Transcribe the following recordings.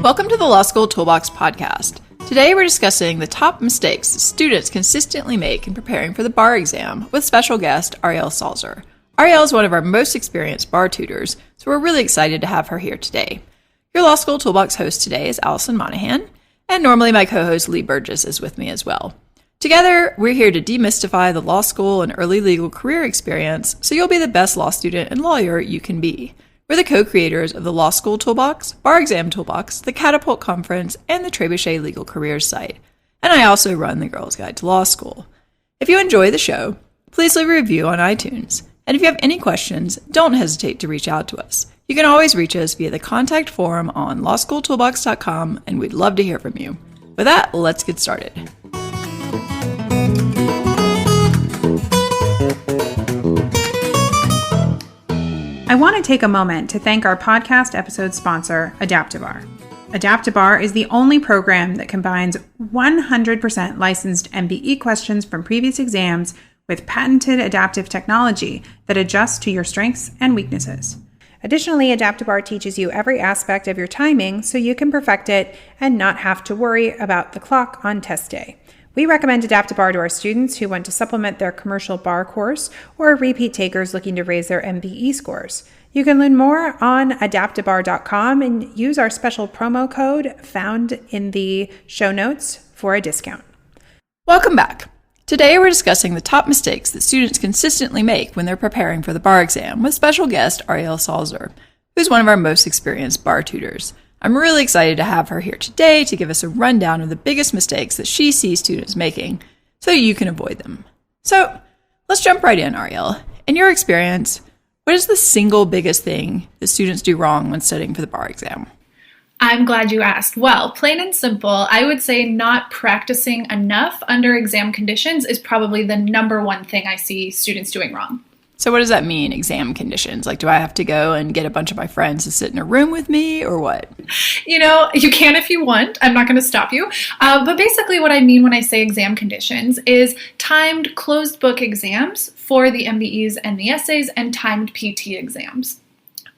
Welcome to the Law School Toolbox podcast. Today we're discussing the top mistakes that students consistently make in preparing for the bar exam with special guest Ariel Salzer. Ariel is one of our most experienced bar tutors, so we're really excited to have her here today. Your Law School Toolbox host today is Allison Monahan, and normally my co-host Lee Burgess is with me as well. Together, we're here to demystify the law school and early legal career experience so you'll be the best law student and lawyer you can be. We're the co-creators of the Law School Toolbox, Bar Exam Toolbox, the Catapult Conference, and the Trebuchet Legal Careers site. And I also run the Girls Guide to Law School. If you enjoy the show, please leave a review on iTunes. And if you have any questions, don't hesitate to reach out to us. You can always reach us via the contact form on lawschooltoolbox.com, and we'd love to hear from you. With that, let's get started. I want to take a moment to thank our podcast episode sponsor, Adaptibar. Adaptibar is the only program that combines 100% licensed MBE questions from previous exams with patented adaptive technology that adjusts to your strengths and weaknesses. Additionally, Adaptibar teaches you every aspect of your timing so you can perfect it and not have to worry about the clock on test day. We recommend Adaptibar to our students who want to supplement their commercial bar course or repeat takers looking to raise their MBE scores. You can learn more on adaptibar.com and use our special promo code found in the show notes for a discount. Welcome back. Today we're discussing the top mistakes that students consistently make when they're preparing for the bar exam with special guest Ariel Salzer, who's one of our most experienced bar tutors. I'm really excited to have her here today to give us a rundown of the biggest mistakes that she sees students making so you can avoid them. So let's jump right in, Ariel. In your experience, what is the single biggest thing that students do wrong when studying for the bar exam? I'm glad you asked. Well, plain and simple, I would say not practicing enough under exam conditions is probably the number one thing I see students doing wrong. So what does that mean, exam conditions? Like, do I have to go and get a bunch of my friends to sit in a room with me or what? You know, you can if you want. I'm not going to stop you. But basically what I mean when I say exam conditions is timed closed book exams for the MBEs and the essays and timed PT exams.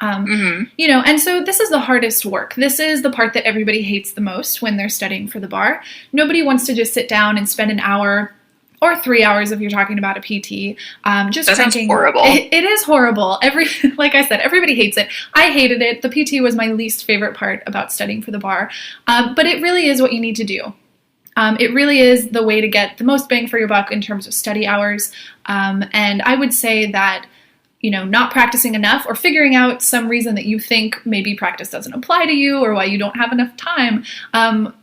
You know, and so this is the hardest work. This is the part that everybody hates the most when they're studying for the bar. Nobody wants to just sit down and spend an hour or 3 hours if you're talking about a PT. Just that sounds horrible. It is horrible. Like I said, everybody hates it. I hated it. The PT was my least favorite part about studying for the bar. But it really is what you need to do. It really is the way to get the most bang for your buck in terms of study hours. And I would say that, you know, not practicing enough or figuring out some reason that you think maybe practice doesn't apply to you or why you don't have enough time.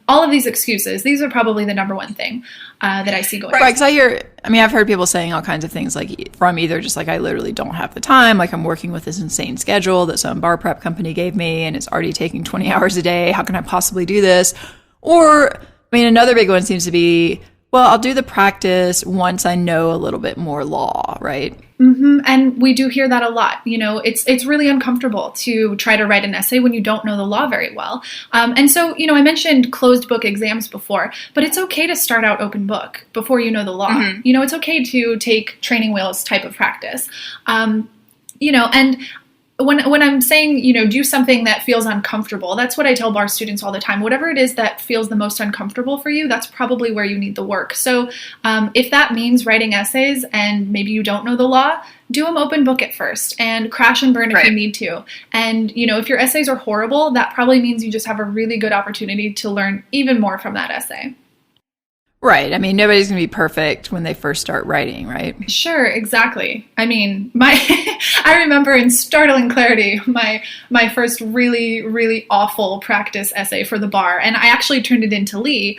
All of these excuses, these are probably the number one thing that I see going on. Right, because I've heard people saying all kinds of things like from either just like I literally don't have the time, like I'm working with this insane schedule that some bar prep company gave me and it's already taking 20 hours a day. How can I possibly do this? Or, another big one seems to be, well, I'll do the practice once I know a little bit more law, right? Mm-hmm. And we do hear that a lot. You know, it's really uncomfortable to try to write an essay when you don't know the law very well. And so, you know, I mentioned closed book exams before, but it's okay to start out open book before you know the law. Mm-hmm. You know, it's okay to take training wheels type of practice. You know, and when I'm saying, you know, do something that feels uncomfortable, that's what I tell bar students all the time. Whatever it is that feels the most uncomfortable for you, that's probably where you need the work. So if that means writing essays and maybe you don't know the law, do them open book at first and crash and burn if you need to. And, you know, if your essays are horrible, that probably means you just have a really good opportunity to learn even more from that essay. Right. Nobody's going to be perfect when they first start writing, right? Sure, exactly. I remember in startling clarity my first really, really awful practice essay for the bar. And I actually turned it in to Lee.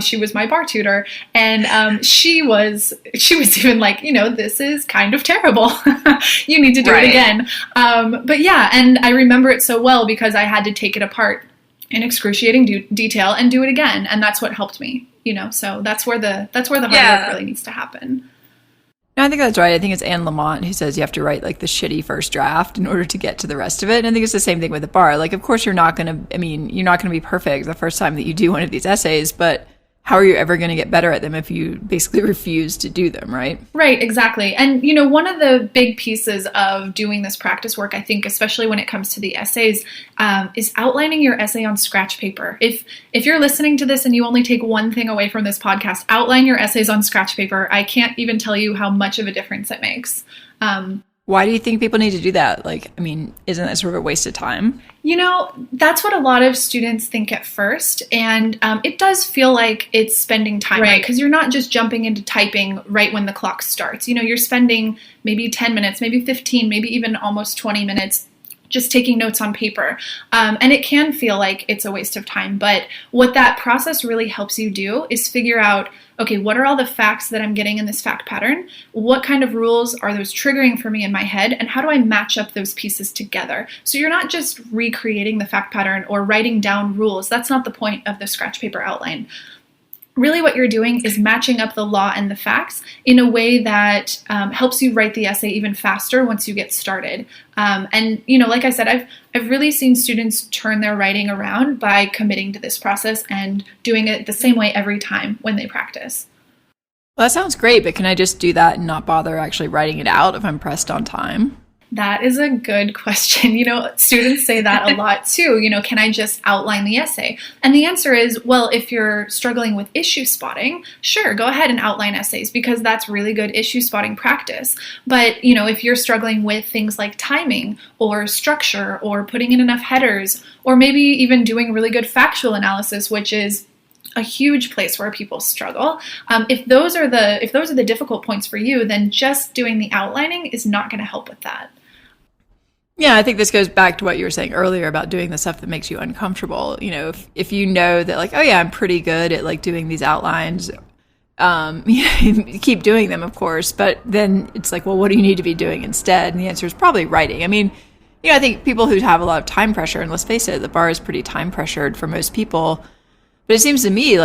She was my bar tutor. And she was even like, you know, this is kind of terrible. You need to do it again. But yeah, and I remember it so well because I had to take it apart in excruciating detail and do it again. And that's what helped me. You know, so that's where the hard work really needs to happen. No, I think that's right. I think it's Anne Lamont who says you have to write like the shitty first draft in order to get to the rest of it. And I think it's the same thing with the bar. Like, of course, you're not going to be perfect the first time that you do one of these essays, but how are you ever going to get better at them if you basically refuse to do them, right? Right, exactly. And, one of the big pieces of doing this practice work, I think, especially when it comes to the essays, is outlining your essay on scratch paper. If you're listening to this and you only take one thing away from this podcast, outline your essays on scratch paper. I can't even tell you how much of a difference it makes. Why do you think people need to do that? Isn't that sort of a waste of time? That's what a lot of students think at first. And it does feel like it's spending time, right? Because you're not just jumping into typing right when the clock starts. You're spending maybe 10 minutes, maybe 15, maybe even almost 20 minutes just taking notes on paper. And it can feel like it's a waste of time. But what that process really helps you do is figure out, okay, what are all the facts that I'm getting in this fact pattern? What kind of rules are those triggering for me in my head? And how do I match up those pieces together? So you're not just recreating the fact pattern or writing down rules. That's not the point of the scratch paper outline. Really what you're doing is matching up the law and the facts in a way that helps you write the essay even faster once you get started. And like I said, I've really seen students turn their writing around by committing to this process and doing it the same way every time when they practice. Well, that sounds great, but can I just do that and not bother actually writing it out if I'm pressed on time? That is a good question. Students say that a lot too. Can I just outline the essay? And the answer is, well, if you're struggling with issue spotting, sure, go ahead and outline essays because that's really good issue spotting practice. But, if you're struggling with things like timing or structure or putting in enough headers, or maybe even doing really good factual analysis, which is a huge place where people struggle. If those are the difficult points for you, then just doing the outlining is not going to help with that. Yeah, I think this goes back to what you were saying earlier about doing the stuff that makes you uncomfortable. If you know that oh yeah, I'm pretty good at doing these outlines, keep doing them, of course. But then it's well, what do you need to be doing instead? And the answer is probably writing. I think people who have a lot of time pressure, and let's face it, the bar is pretty time pressured for most people. But it seems to me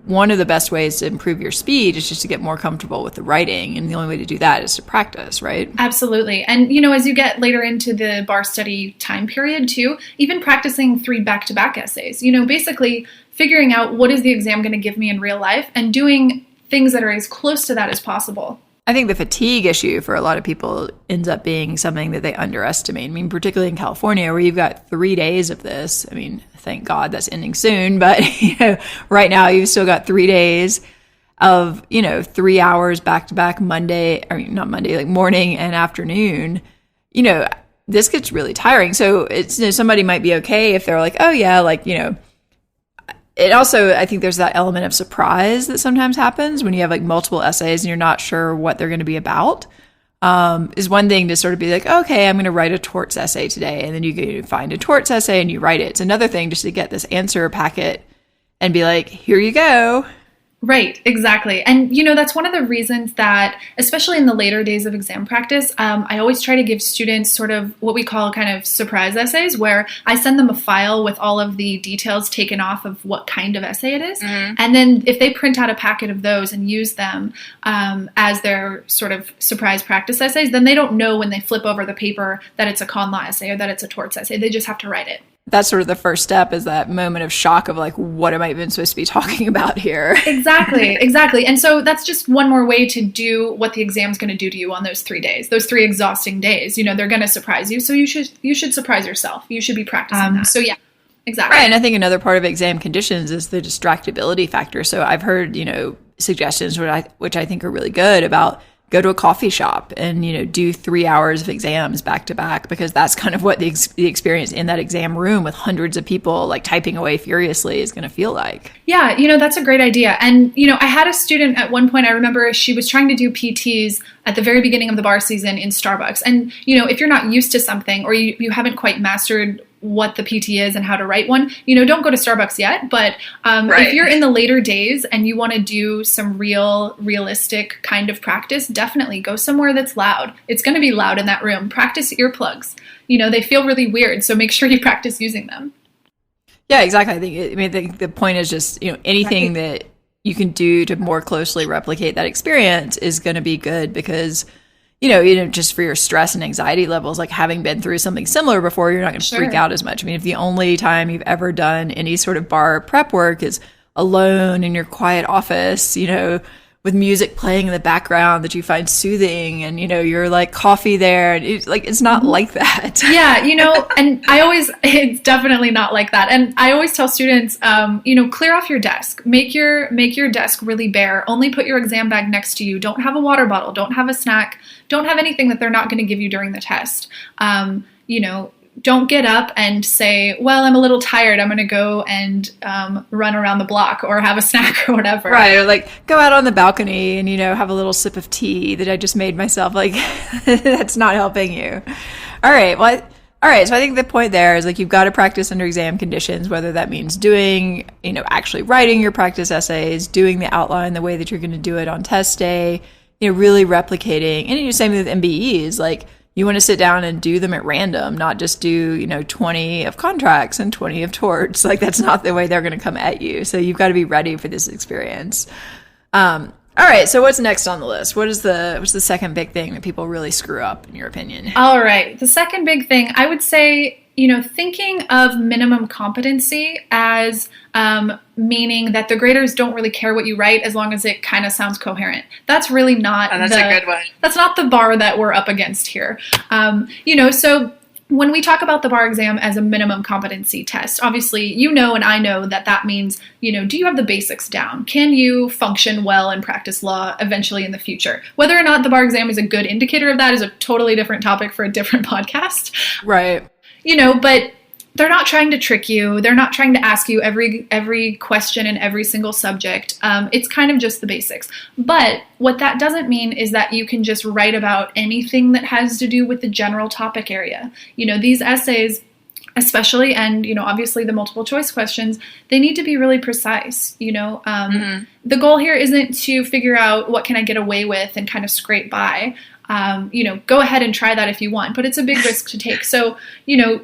one of the best ways to improve your speed is just to get more comfortable with the writing. And the only way to do that is to practice, right? Absolutely. And, as you get later into the bar study time period too, even practicing 3 back-to-back essays, basically figuring out what is the exam going to give me in real life and doing things that are as close to that as possible. I think the fatigue issue for a lot of people ends up being something that they underestimate. Particularly in California where you've got 3 days of this. Thank God that's ending soon. But, right now you've still got 3 days of, 3 hours back to back Monday, not Monday, morning and afternoon. This gets really tiring. So it's, somebody might be okay if they're oh yeah, it also, I think there's that element of surprise that sometimes happens when you have multiple essays and you're not sure what they're going to be about. Is one thing to sort of be okay, I'm going to write a torts essay today. And then you find a torts essay and you write it. It's another thing just to get this answer packet and be here you go. Right, exactly. And, that's one of the reasons that, especially in the later days of exam practice, I always try to give students sort of what we call kind of surprise essays, where I send them a file with all of the details taken off of what kind of essay it is. Mm-hmm. And then if they print out a packet of those and use them as their sort of surprise practice essays, then they don't know when they flip over the paper that it's a con law essay or that it's a torts essay. They just have to write it. That's sort of the first step, is that moment of shock of what am I even supposed to be talking about here? Exactly. And so that's just one more way to do what the exam's going to do to you on those 3 days, those 3 exhausting days. They're going to surprise you. So you should surprise yourself. You should be practicing that. So yeah, exactly. Right. And I think another part of exam conditions is the distractibility factor. So I've heard, suggestions which I think are really good about go to a coffee shop and, do 3 hours of exams back to back, because that's kind of what the experience in that exam room with hundreds of people typing away furiously is going to feel like. Yeah, that's a great idea. And, I had a student at one point, I remember she was trying to do PTs at the very beginning of the bar season in Starbucks. And, if you're not used to something or you haven't quite mastered what the PT is and how to write one, don't go to Starbucks yet. But right. If you're in the later days and you want to do some realistic kind of practice, definitely go somewhere that's loud. It's going to be loud in that room. Practice earplugs. They feel really weird. So make sure you practice using them. Yeah, exactly. I think the point is just, anything that you can do to more closely replicate that experience is going to be good, because just for your stress and anxiety levels, having been through something similar before, you're not going to freak out as much. If the only time you've ever done any sort of bar prep work is alone in your quiet office, with music playing in the background that you find soothing, and you're like coffee there, and it's not like that. Yeah, and it's definitely not like that. And I always tell students, clear off your desk, make your desk really bare. Only put your exam bag next to you. Don't have a water bottle. Don't have a snack. Don't have anything that they're not going to give you during the test. Don't get up and say, well, I'm a little tired, I'm going to go and run around the block or have a snack or whatever. Right, or like go out on the balcony and, have a little sip of tea that I just made myself. Like, that's not helping you. All right, so I think the point there is like you've got to practice under exam conditions, whether that means doing, actually writing your practice essays, doing the outline the way that you're going to do it on test day, really replicating. And same with MBEs, like, you want to sit down and do them at random, not just do, 20 of contracts and 20 of torts. Like, that's not the way they're going to come at you. So you've got to be ready for this experience. All right. So what's next on the list? What's the second big thing that people really screw up, in your opinion? All right. The second big thing, I would say, thinking of minimum competency as meaning that the graders don't really care what you write as long as it kind of sounds coherent. That's really not that's a good one. That's not the bar that we're up against here. So when we talk about the bar exam as a minimum competency test, obviously, and I know that means, do you have the basics down? Can you function well and practice law eventually in the future? Whether or not the bar exam is a good indicator of that is a totally different topic for a different podcast. Right. But they're not trying to trick you. They're not trying to ask you every question in every single subject. It's kind of just the basics. But what that doesn't mean is that you can just write about anything that has to do with the general topic area. These essays, especially, and, obviously the multiple choice questions, they need to be really precise. The goal here isn't to figure out what can I get away with and kind of scrape by. Go ahead and try that if you want, but it's a big risk to take. So,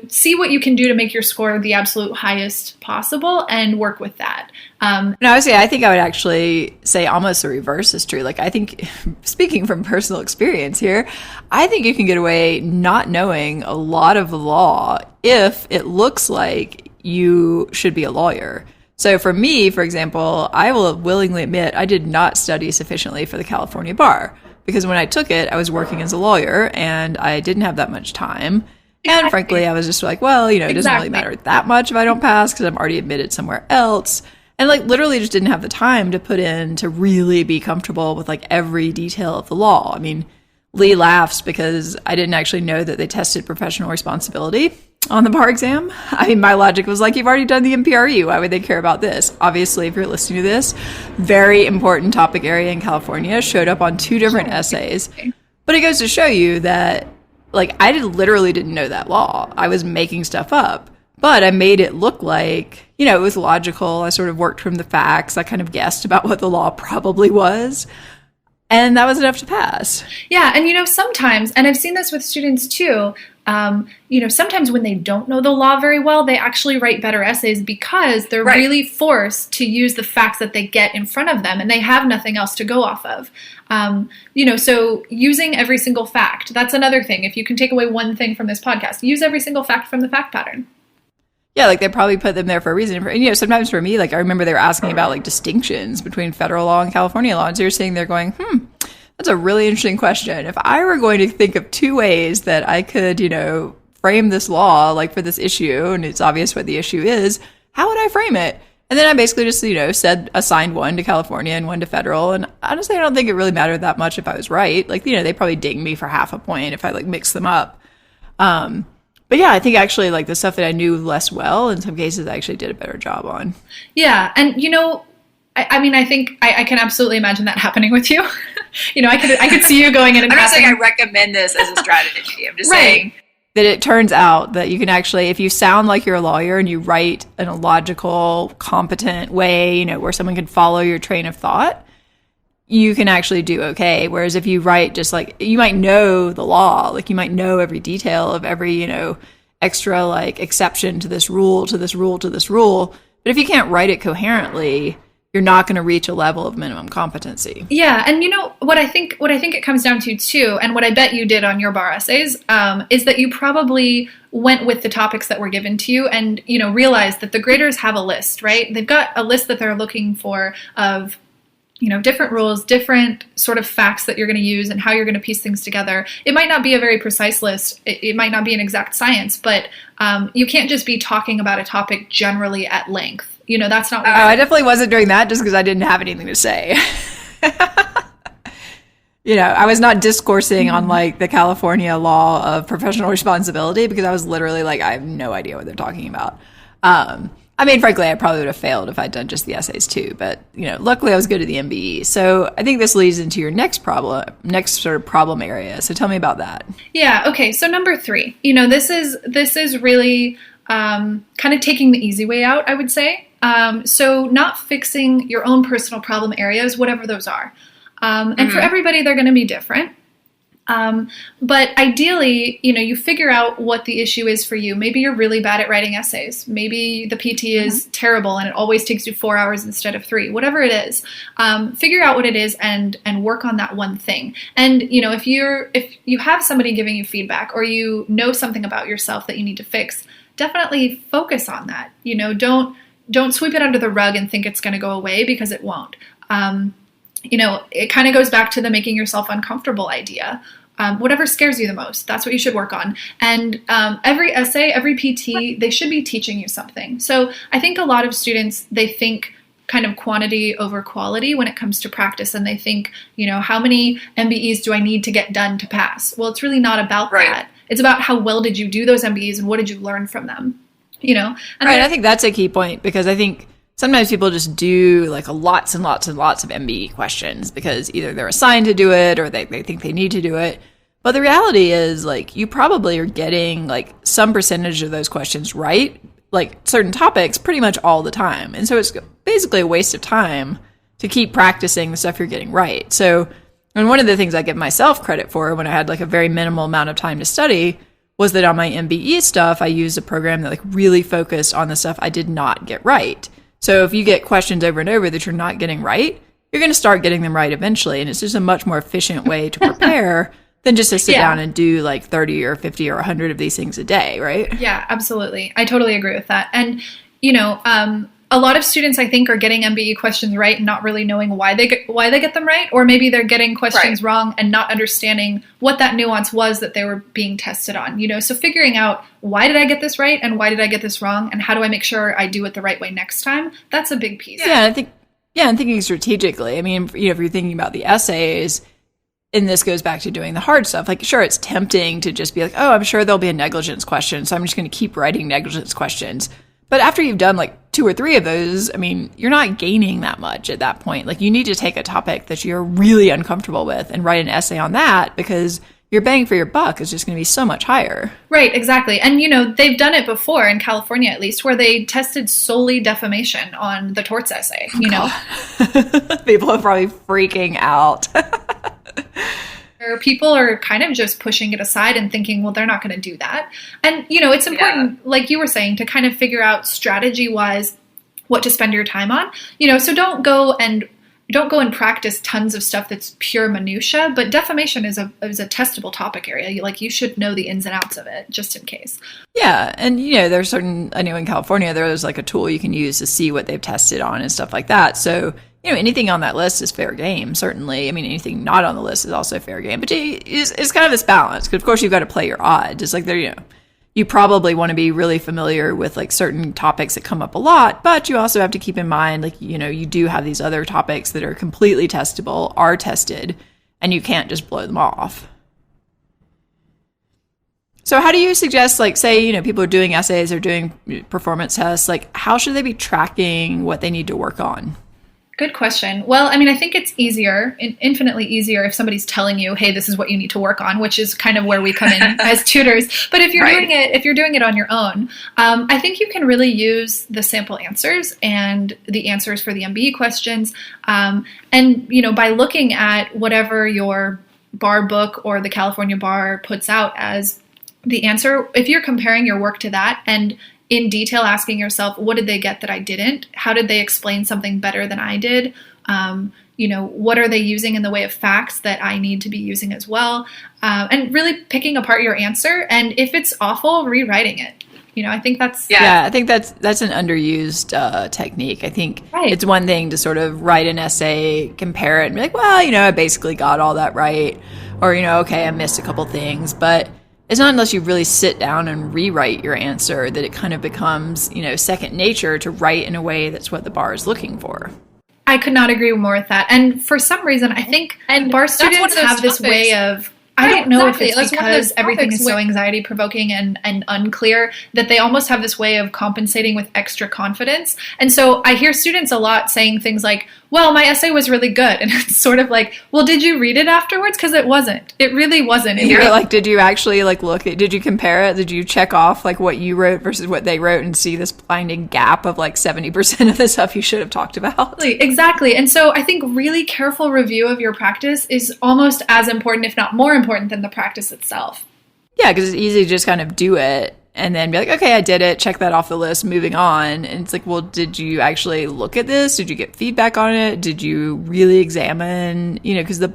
see what you can do to make your score the absolute highest possible and work with that. And obviously, I think I would actually say almost the reverse is true. Like, I think, speaking from personal experience here, I think you can get away not knowing a lot of the law if it looks like you should be a lawyer. So for me, for example, I will willingly admit I did not study sufficiently for the California bar. Because when I took it, I was working as a lawyer and I didn't have that much time. And frankly, I was just like, well, it doesn't really matter that much if I don't pass because I'm already admitted somewhere else. And like literally just didn't have the time to put in to really be comfortable with like every detail of the law. I mean, Lee laughs because I didn't actually know that they tested professional responsibility on the bar exam. I mean, my logic was like, you've already done the MPRE. Why would they care about this? Obviously, if you're listening to this, very important topic area in California showed up on 2 different essays. But it goes to show you that, like, I literally didn't know that law. I was making stuff up. But I made it look like, it was logical. I sort of worked from the facts. I kind of guessed about what the law probably was. And that was enough to pass. Yeah. And, sometimes, and I've seen this with students too, sometimes when they don't know the law very well, they actually write better essays because they're really forced to use the facts that they get in front of them and they have nothing else to go off of. So using every single fact, that's another thing. If you can take away one thing from this podcast, use every single fact from the fact pattern. Yeah, like they probably put them there for a reason. And, sometimes for me, like I remember they were asking about like distinctions between federal law and California law. And so you're sitting there going, that's a really interesting question. If I were going to think of 2 ways that I could, frame this law, like for this issue, and it's obvious what the issue is, how would I frame it? And then I basically just, said assigned one to California and one to federal. And honestly, I don't think it really mattered that much if I was right. Like, they probably ding me for half a point if I like mix them up. But yeah, I think actually like the stuff that I knew less well, in some cases I actually did a better job on. Yeah. And, I think I can absolutely imagine that happening with you. I could see you going in and I'm not saying I recommend this as a strategy. I'm just saying that it turns out that you can actually, if you sound like you're a lawyer and you write in a logical, competent way, where someone can follow your train of thought, you can actually do okay. Whereas if you write just like, you might know the law, like you might know every detail of every, extra like exception to this rule, to this rule, to this rule. But if you can't write it coherently, you're not going to reach a level of minimum competency. Yeah, and what I think it comes down to too, and what I bet you did on your bar essays, is that you probably went with the topics that were given to you, and realized that the graders have a list, right? They've got a list that they're looking for of different rules, different sort of facts that you're going to use and how you're going to piece things together. It might not be a very precise list. It might not be an exact science, but you can't just be talking about a topic generally at length. That's not what I definitely wasn't doing that just because I didn't have anything to say. I was not discoursing on like the California law of professional responsibility because I was literally like, I have no idea what they're talking about. Frankly, I probably would have failed if I'd done just the essays too. But, luckily I was good at the MBE. So I think this leads into your next sort of problem area. So tell me about that. Yeah. Okay. So number 3, this is really kind of taking the easy way out, I would say. So not fixing your own personal problem areas, whatever those are. And for everybody, they're going to be different. But ideally, you figure out what the issue is for you. Maybe you're really bad at writing essays. Maybe the PT is terrible and it always takes you 4 hours instead of 3, whatever it is. Figure out what it is and work on that one thing. And, if you have somebody giving you feedback or you know something about yourself that you need to fix, definitely focus on that. Don't sweep it under the rug and think it's going to go away because it won't. It kind of goes back to the making yourself uncomfortable idea. Whatever scares you the most, that's what you should work on. And every essay, every PT, they should be teaching you something. So I think a lot of students, they think kind of quantity over quality when it comes to practice. And they think, how many MBEs do I need to get done to pass? Well, it's really not about that. It's about how well did you do those MBEs and what did you learn from them, And I think that's a key point because I think sometimes people just do like lots and lots and lots of MBE questions because either they're assigned to do it or they think they need to do it. But the reality is like you probably are getting like some percentage of those questions right, like certain topics pretty much all the time. And so it's basically a waste of time to keep practicing the stuff you're getting right. So, and one of the things I give myself credit for when I had like a very minimal amount of time to study was that on my MBE stuff, I used a program that like really focused on the stuff I did not get right. So if you get questions over and over that you're not getting right, you're going to start getting them right eventually. And it's just a much more efficient way to prepare than just to sit down and do like 30 or 50 or 100 of these things a day, right? Yeah, absolutely. I totally agree with that. And, a lot of students, I think, are getting MBE questions right and not really knowing why they get them right. Or maybe they're getting questions wrong and not understanding what that nuance was that they were being tested on. So figuring out why did I get this right and why did I get this wrong and how do I make sure I do it the right way next time? That's a big piece. Yeah, and thinking strategically. I mean, if you're thinking about the essays, and this goes back to doing the hard stuff. Like, sure, it's tempting to just be like, oh, I'm sure there'll be a negligence question, so I'm just going to keep writing negligence questions. But after you've done like 2 or 3 of those, I mean, you're not gaining that much at that point. Like you need to take a topic that you're really uncomfortable with and write an essay on that because your bang for your buck is just going to be so much higher. Right, exactly. And, they've done it before in California, at least, where they tested solely defamation on the torts essay, People are probably freaking out. People are kind of just pushing it aside and thinking, well, they're not going to do that. And, it's important, like you were saying, to kind of figure out strategy-wise what to spend your time on. So don't go and practice tons of stuff that's pure minutia, but defamation is a testable topic area. You should know the ins and outs of it just in case. Yeah. And, there's I know in California, there's like a tool you can use to see what they've tested on and stuff like that. So, anything on that list is fair game, certainly. I mean, anything not on the list is also fair game. But it's kind of this balance because, of course, you've got to play your odds. It's like you probably want to be really familiar with like certain topics that come up a lot, but you also have to keep in mind, like, you do have these other topics that are completely testable, are tested, and you can't just blow them off. So how do you suggest, like, say, people are doing essays or doing performance tests, like, how should they be tracking what they need to work on? Good question. Well, I think it's infinitely easier if somebody's telling you, hey, this is what you need to work on, which is kind of where we come in as tutors. But if you're doing it on your own, I think you can really use the sample answers and the answers for the MBE questions. And, by looking at whatever your bar book or the California bar puts out as the answer, if you're comparing your work to that and in detail asking yourself, what did they get that I didn't? How did they explain something better than I did? What are they using in the way of facts that I need to be using as well? And really picking apart your answer. And if it's awful, rewriting it. I think that's... Yeah, I think that's an underused technique. I think it's one thing to sort of write an essay, compare it, and be like, well, I basically got all that right. Or, okay, I missed a couple things. But it's not unless you really sit down and rewrite your answer that it kind of becomes, second nature to write in a way that's what the bar is looking for. I could not agree more with that. And for some reason, I think bar students have this way of... I don't know if it's because everything is so anxiety-provoking and unclear that they almost have this way of compensating with extra confidence. And so I hear students a lot saying things like, well, my essay was really good. And it's sort of like, well, did you read it afterwards? Because it wasn't. It really wasn't. And you're like, did you actually did you compare it? Did you check off what you wrote versus what they wrote and see this blinding gap of 70% of the stuff you should have talked about? Exactly. And so I think really careful review of your practice is almost as important, if not more important than the practice itself. Yeah, because it's easy to just kind of do it and then be like, okay, I did it, check that off the list, moving on. And it's like, well, did you actually look at this? Did you get feedback on it? Did you really examine, because the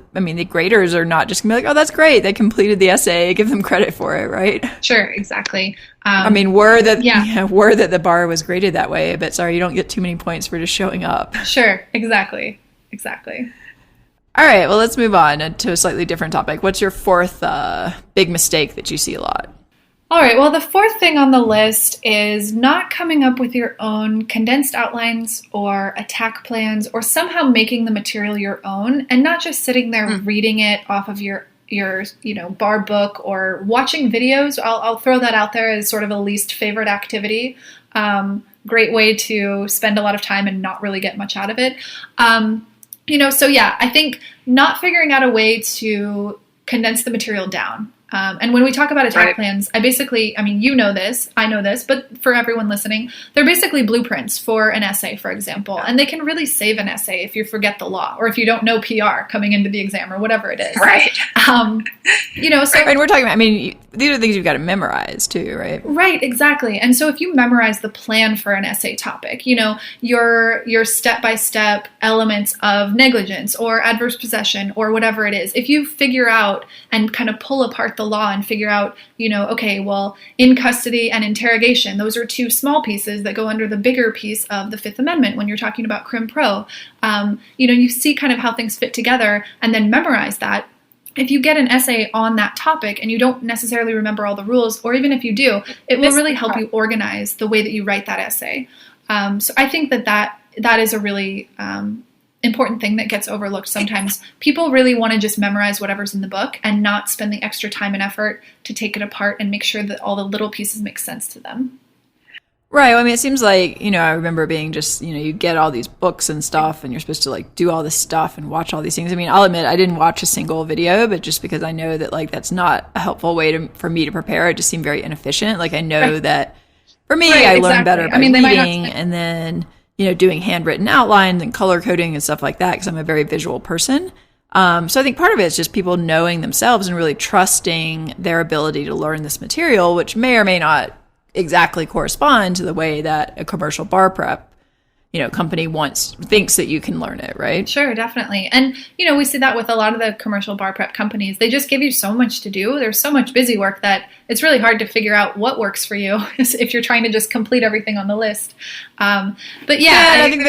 graders are not just gonna be like, oh, that's great, they completed the essay, give them credit for it, right? Sure, exactly. Were that the bar was graded that way, but sorry, you don't get too many points for just showing up. Sure, exactly. All right, well, let's move on to a slightly different topic. What's your fourth big mistake that you see a lot? All right, well, the fourth thing on the list is not coming up with your own condensed outlines or attack plans or somehow making the material your own and not just sitting there reading it off of your bar book or watching videos. I'll throw that out there as sort of a least favorite activity. Great way to spend a lot of time and not really get much out of it. I think not figuring out a way to condense the material down. And when we talk about attack plans, I know this, but for everyone listening, they're basically blueprints for an essay, for example, and they can really save an essay if you forget the law or if you don't know PR coming into the exam or whatever it is. Right. And we're talking about, these are things you've got to memorize too, right? Right, exactly. And so if you memorize the plan for an essay topic, your step-by-step elements of negligence or adverse possession or whatever it is, if you figure out and kind of pull apart the law and figure out, in custody and interrogation, those are two small pieces that go under the bigger piece of the Fifth Amendment when you're talking about crim pro. You see kind of how things fit together and then memorize that. If you get an essay on that topic and you don't necessarily remember all the rules, or even if you do, it will really help you organize the way that you write that essay. So I think that is a really important thing that gets overlooked sometimes. People really want to just memorize whatever's in the book and not spend the extra time and effort to take it apart and make sure that all the little pieces make sense to them. Right. It seems like, I remember being just, you get all these books and stuff and you're supposed to do all this stuff and watch all these things. I'll admit I didn't watch a single video, but just because I know that that's not a helpful way for me to prepare, it just seemed very inefficient. I know that for me, I learn better by reading and then, doing handwritten outlines and color coding and stuff like that because I'm a very visual person. So I think part of it is just people knowing themselves and really trusting their ability to learn this material, which may or may not exactly correspond to the way that a commercial bar prep, company thinks that you can learn it, right? Sure, definitely. And, we see that with a lot of the commercial bar prep companies. They just give you so much to do. There's so much busy work that it's really hard to figure out what works for you if you're trying to just complete everything on the list. I think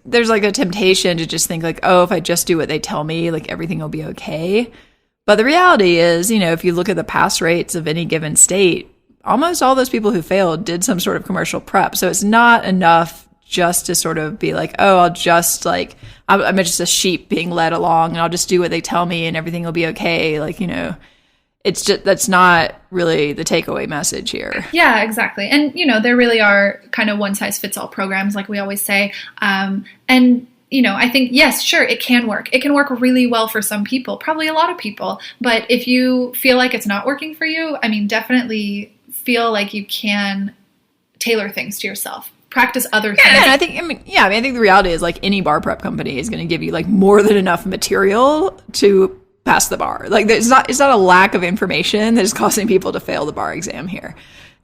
there's a temptation to just think if I just do what they tell me, everything will be okay. But the reality is, if you look at the pass rates of any given state, almost all those people who failed did some sort of commercial prep. So it's not enough just to sort of be I'm just a sheep being led along and I'll just do what they tell me and everything will be okay. It's just, that's not really the takeaway message here. Yeah, exactly. And, there really are kind of one size fits all programs, like we always say. I think, yes, sure, it can work. It can work really well for some people, probably a lot of people. But if you feel like it's not working for you, definitely feel like you can tailor things to yourself. Practice other things. Yeah, and I think the reality is any bar prep company is going to give you more than enough material to pass the bar. It's not a lack of information that is causing people to fail the bar exam here.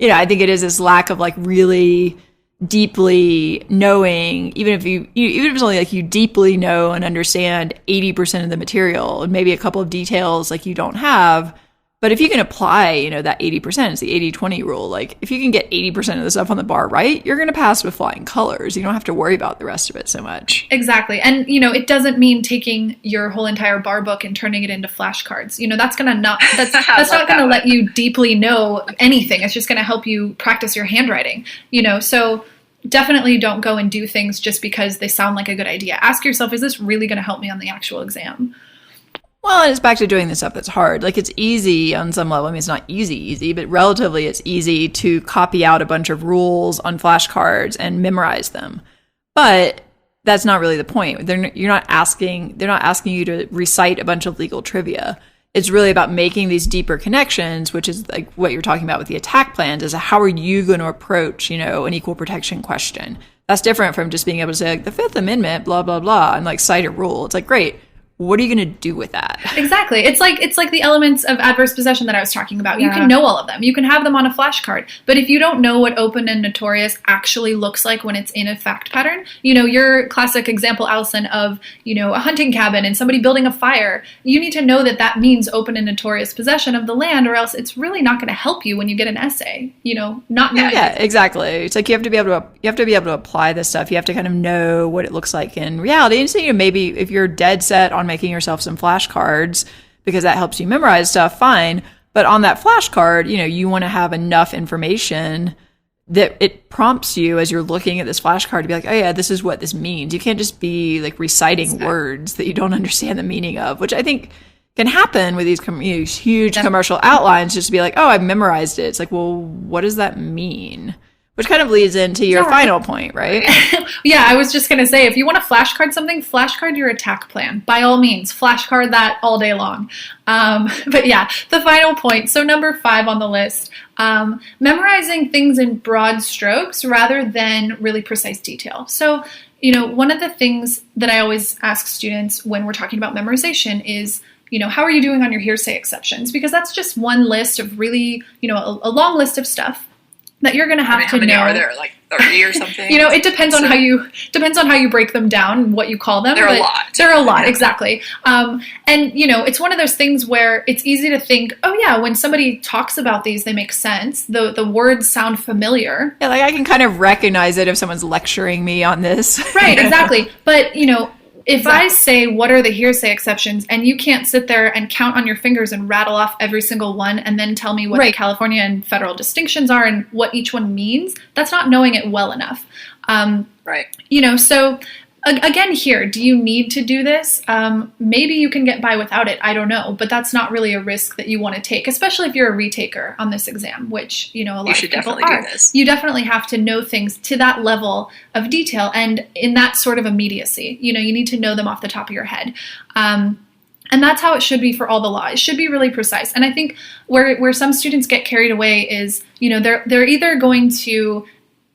I think it is this lack of like really deeply knowing, even if it's only like you deeply know and understand 80% of the material and maybe a couple of details like you don't have. But if you can apply, that 80%, it's the 80-20 rule. Like if you can get 80% of the stuff on the bar right, you're going to pass with flying colors. You don't have to worry about the rest of it so much. Exactly. And, it doesn't mean taking your whole entire bar book and turning it into flashcards. That's not going to let you deeply know anything. It's just going to help you practice your handwriting, so definitely don't go and do things just because they sound like a good idea. Ask yourself, is this really going to help me on the actual exam? Well, and it's back to doing the stuff that's hard. Like it's easy on some level. I mean, it's not easy, but relatively it's easy to copy out a bunch of rules on flashcards and memorize them. But that's not really the point. They're not asking you to recite a bunch of legal trivia. It's really about making these deeper connections, which is like what you're talking about with the attack plans, is how are you going to approach, an equal protection question? That's different from just being able to say like the Fifth Amendment, blah, blah, blah, and like cite a rule. It's like, great. What are you going to do with that? Exactly. It's like the elements of adverse possession that I was talking about. Yeah. You can know all of them. You can have them on a flashcard. But if you don't know what open and notorious actually looks like when it's in a fact pattern, your classic example, Allison, of, a hunting cabin and somebody building a fire, you need to know that that means open and notorious possession of the land, or else it's really not going to help you when you get an essay, not knowing. Yeah, exactly. It's like you have to be able to apply this stuff. You have to kind of know what it looks like in reality. And so, maybe if you're dead set on making yourself some flashcards because that helps you memorize stuff, fine. But on that flashcard, you want to have enough information that it prompts you as you're looking at this flashcard to be like, oh yeah, this is what this means. You can't just be like reciting words that you don't understand the meaning of, which I think can happen with these huge commercial outlines, just to be like, oh, I've memorized it. It's like, well, what does that mean? Which kind of leads into your final point, right? Yeah, I was just going to say, if you want to flashcard something, flashcard your attack plan. By all means, flashcard that all day long. But yeah, the final point. So number 5 on the list, memorizing things in broad strokes rather than really precise detail. So, one of the things that I always ask students when we're talking about memorization is, how are you doing on your hearsay exceptions? Because that's just one list of really, a long list of stuff that you're going to have to know. How many are there? Like 30 or something? It depends on how you break them down and what you call them. They're a lot. They're a lot, exactly. And it's one of those things where it's easy to think, oh yeah, when somebody talks about these, they make sense. The words sound familiar. Yeah, like I can kind of recognize it if someone's lecturing me on this. Right, exactly. But if I say, what are the hearsay exceptions, and you can't sit there and count on your fingers and rattle off every single one and then tell me what the California and federal distinctions are and what each one means, that's not knowing it well enough. Right. So again here, do you need to do this? Maybe you can get by without it. I don't know. But that's not really a risk that you want to take, especially if you're a retaker on this exam, which, a lot of people are. You definitely have to know things to that level of detail and in that sort of immediacy. You need to know them off the top of your head. And that's how it should be for all the law. It should be really precise. And I think where some students get carried away is, they're either going to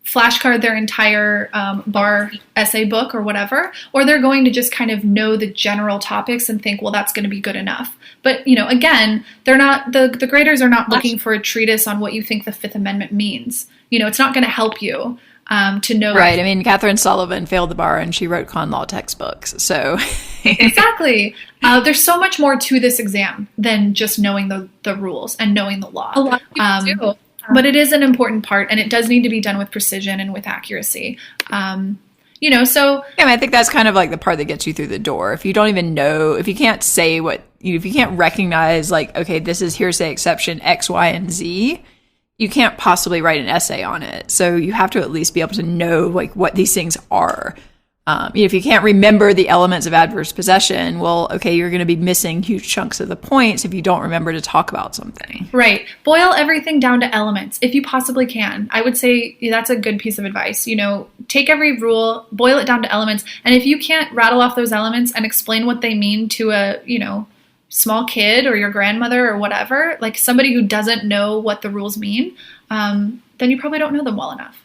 flashcard their entire bar essay book or whatever, or they're going to just kind of know the general topics and think, well, that's going to be good enough. But, again, they're not, the graders are not looking for a treatise on what you think the Fifth Amendment means. It's not going to help you to know. Right. I mean, Catherine Sullivan failed the bar and she wrote con law textbooks. So exactly. There's so much more to this exam than just knowing the rules and knowing the law. A lot of people do. But it is an important part, and it does need to be done with precision and with accuracy. So I think that's kind of like the part that gets you through the door. If you don't even know, if you can't say if you can't recognize like, okay, this is hearsay exception X, Y, and Z, you can't possibly write an essay on it. So you have to at least be able to know like what these things are. If you can't remember the elements of adverse possession, well, okay, you're going to be missing huge chunks of the points if you don't remember to talk about something. Right. Boil everything down to elements if you possibly can. I would say that's a good piece of advice. Take every rule, boil it down to elements. And if you can't rattle off those elements and explain what they mean to a, small kid or your grandmother or whatever, like somebody who doesn't know what the rules mean, then you probably don't know them well enough.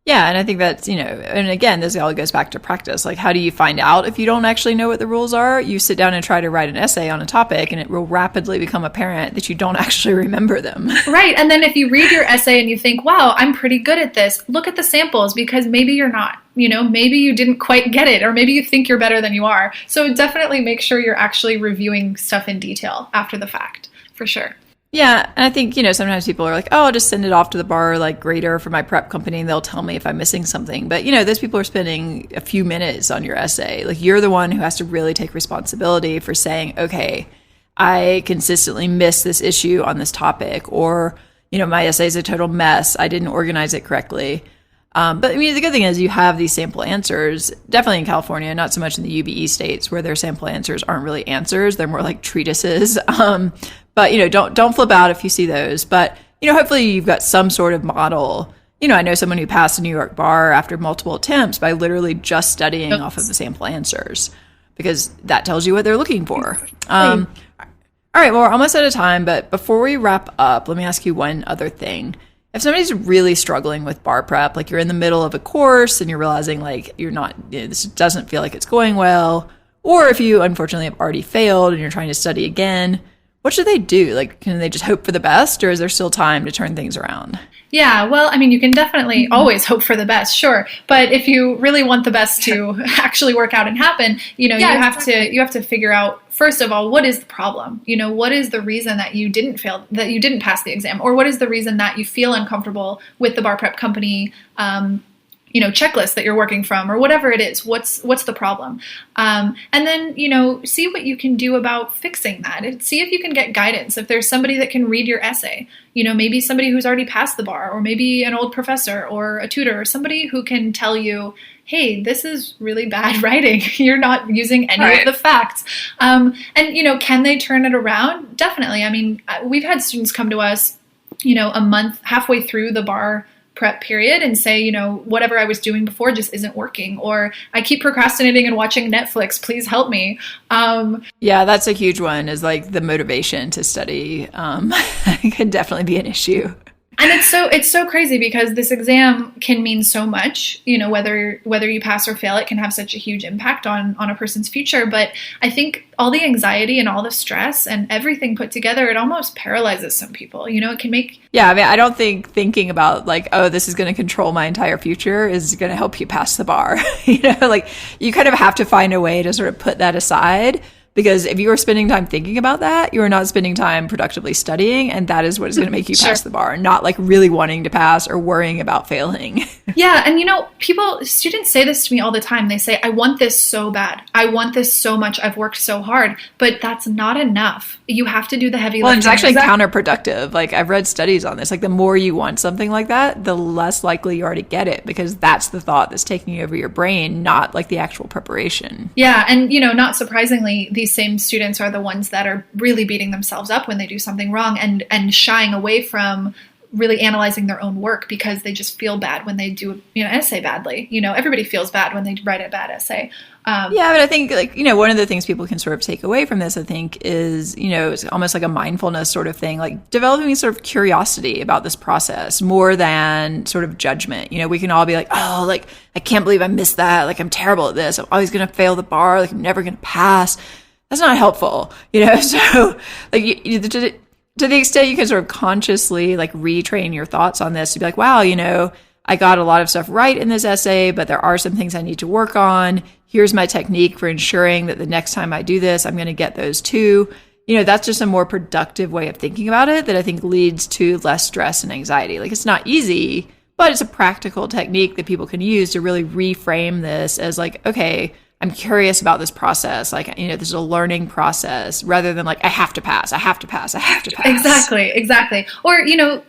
Yeah, and I think that's, and again, this all goes back to practice. Like, how do you find out if you don't actually know what the rules are? You sit down and try to write an essay on a topic, and it will rapidly become apparent that you don't actually remember them. Right. And then if you read your essay and you think, wow, I'm pretty good at this, look at the samples, because maybe you're not. Maybe you didn't quite get it, or maybe you think you're better than you are. So definitely make sure you're actually reviewing stuff in detail after the fact, for sure. Yeah, and I think, sometimes people are like, oh, I'll just send it off to the bar grader for my prep company, and they'll tell me if I'm missing something. But, those people are spending a few minutes on your essay. Like, you're the one who has to really take responsibility for saying, okay, I consistently miss this issue on this topic, or, my essay is a total mess. I didn't organize it correctly. But the good thing is you have these sample answers, definitely in California, not so much in the UBE states where their sample answers aren't really answers. They're more like treatises. But, don't flip out if you see those. But, hopefully you've got some sort of model. I know someone who passed a New York bar after multiple attempts by literally just studying off of the sample answers, because that tells you what they're looking for. All right, well, we're almost out of time. But before we wrap up, let me ask you one other thing. If somebody's really struggling with bar prep, like you're in the middle of a course and you're realizing you're not, this doesn't feel like it's going well, or if you unfortunately have already failed and you're trying to study again, what should they do? Can they just hope for the best, or is there still time to turn things around? Yeah, well, you can definitely always hope for the best, sure. But if you really want the best to actually work out and happen, you have to figure out, first of all, what is the problem? What is the reason that you didn't pass the exam? Or what is the reason that you feel uncomfortable with the bar prep company checklist that you're working from, or whatever it is? What's the problem? And then, see what you can do about fixing that. And see if you can get guidance. If there's somebody that can read your essay, maybe somebody who's already passed the bar, or maybe an old professor or a tutor, or somebody who can tell you, hey, this is really bad writing. You're not using any of the facts. And, can they turn it around? Definitely. We've had students come to us, a month, halfway through the bar prep period, and say, whatever I was doing before just isn't working, or I keep procrastinating and watching Netflix, please help me. Yeah, that's a huge one, is the motivation to study can definitely be an issue. And it's so crazy, because this exam can mean so much, whether you pass or fail, it can have such a huge impact on a person's future. But I think all the anxiety and all the stress and everything put together, it almost paralyzes some people. It can make... Yeah, I don't think thinking about oh, this is going to control my entire future is going to help you pass the bar. You kind of have to find a way to sort of put that aside. Because if you are spending time thinking about that, you are not spending time productively studying, and that is what is going to make you pass the bar, not really wanting to pass or worrying about failing. Yeah, and students say this to me all the time. They say, I want this so bad. I want this so much. I've worked so hard, but that's not enough. You have to do the heavy lifting. Well, it's actually counterproductive. I've read studies on this. The more you want something like that, the less likely you are to get it, because that's the thought that's taking over your brain, not the actual preparation. Yeah, and not surprisingly, these same students are the ones that are really beating themselves up when they do something wrong, and shying away from really analyzing their own work, because they just feel bad when they do an essay badly. Everybody feels bad when they write a bad essay. Yeah, but I think one of the things people can sort of take away from this, I think, is, it's almost like a mindfulness sort of thing, developing sort of curiosity about this process more than sort of judgment. We can all be oh, I can't believe I missed that. I'm terrible at this. I'm always going to fail the bar. I'm never going to pass. That's not helpful, So, to the extent you can sort of consciously retrain your thoughts on this, to be wow, I got a lot of stuff right in this essay, but there are some things I need to work on. Here's my technique for ensuring that the next time I do this, I'm going to get those too. That's just a more productive way of thinking about it that I think leads to less stress and anxiety. It's not easy, but it's a practical technique that people can use to really reframe this as okay, I'm curious about this process. This is a learning process, rather than I have to pass. Exactly. Or,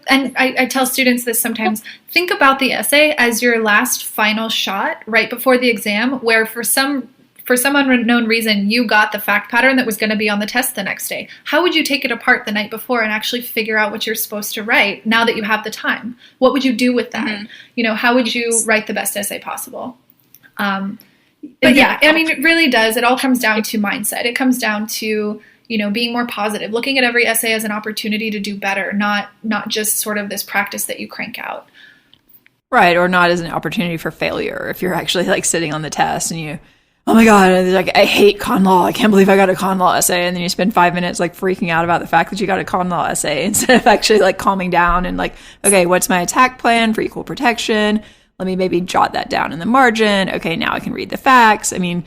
and I tell students this sometimes, think about the essay as your last final shot right before the exam, where for some unknown reason, you got the fact pattern that was going to be on the test the next day. How would you take it apart the night before and actually figure out what you're supposed to write now that you have the time? What would you do with that? Mm-hmm. How would you write the best essay possible? But yeah, it really does. It all comes down to mindset. It comes down to, being more positive, looking at every essay as an opportunity to do better, not just sort of this practice that you crank out. Right, or not as an opportunity for failure. If you're actually like sitting on the test and you, oh my God, like I hate con law. I can't believe I got a con law essay. And then you spend 5 minutes like freaking out about the fact that you got a con law essay instead of actually like calming down and like, okay, what's my attack plan for equal protection? Let me maybe jot that down in the margin. Okay, now I can read the facts. I mean,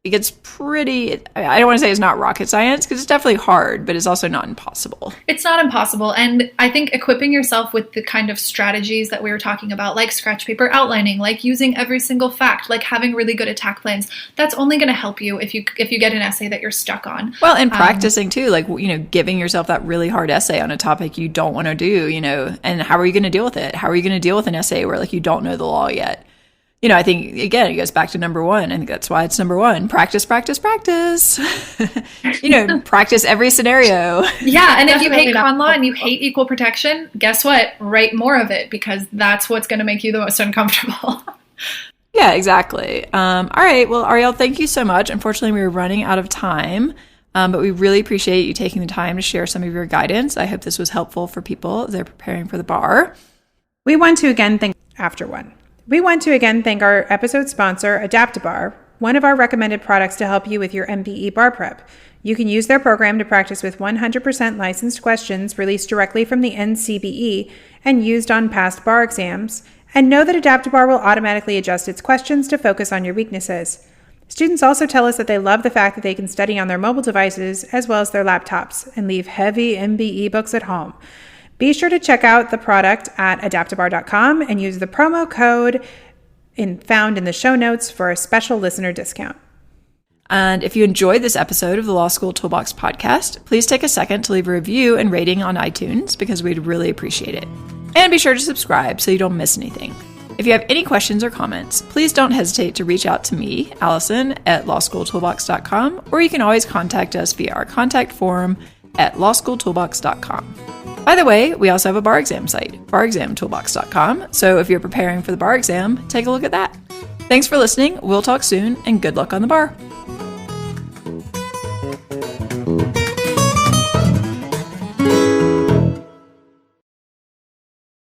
it gets pretty, I don't want to say it's not rocket science because it's definitely hard, but it's also not impossible. It's not impossible. And I think equipping yourself with the kind of strategies that we were talking about, like scratch paper outlining, like using every single fact, like having really good attack plans, that's only going to help you if you get an essay that you're stuck on. Well, and practicing too, like, giving yourself that really hard essay on a topic you don't want to do, and how are you going to deal with it? How are you going to deal with an essay where like you don't know the law yet? I think, again, it goes back to number one. I think that's why it's number one. Practice, practice, practice. Practice every scenario. Yeah, and if you hate con law and you hate equal protection, guess what? Write more of it because that's what's going to make you the most uncomfortable. Yeah, exactly. All right. Well, Ariel, thank you so much. Unfortunately, we were running out of time, but we really appreciate you taking the time to share some of your guidance. I hope this was helpful for people as they're preparing for the bar. We want to again thank our episode sponsor, Adaptabar, one of our recommended products to help you with your MBE bar prep. You can use their program to practice with 100% licensed questions released directly from the NCBE and used on past bar exams, and know that Adaptabar will automatically adjust its questions to focus on your weaknesses. Students also tell us that they love the fact that they can study on their mobile devices as well as their laptops and leave heavy MBE books at home. Be sure to check out the product at adaptabar.com and use the promo code found in the show notes for a special listener discount. And if you enjoyed this episode of the Law School Toolbox podcast, please take a second to leave a review and rating on iTunes because we'd really appreciate it. And be sure to subscribe so you don't miss anything. If you have any questions or comments, please don't hesitate to reach out to me, Allison, at lawschooltoolbox.com, or you can always contact us via our contact form at lawschooltoolbox.com. By the way, we also have a bar exam site, barexamtoolbox.com, so if you're preparing for the bar exam, take a look at that. Thanks for listening, we'll talk soon, and good luck on the bar.